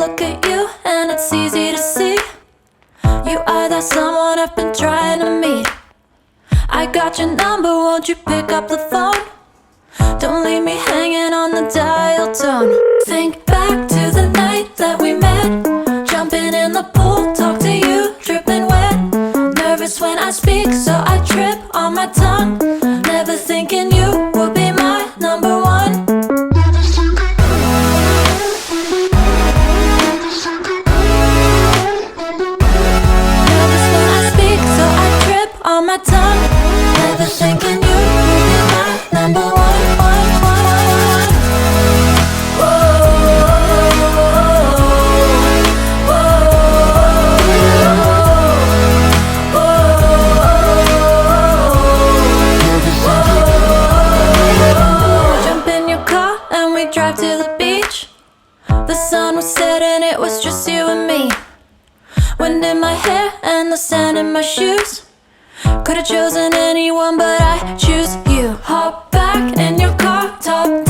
look at you and it's easy to see you are that someone I've been trying to meet. I got your number, won't you pick up the phone? Don't leave me hanging on the dial tone. Think back to the night that we met, jumping in the pool, talk to you, dripping wet. Nervous when I speak, so I trip on my tongue. Never thinking you would be my number one. Nervous when I speak, so I trip on my tongue. Never thinking you would be my number one. Drive to the beach. The sun was setting, it was just you and me. Wind in my hair and the sand in my shoes. Could've chosen anyone, but I choose you. Hop back in your car, top down.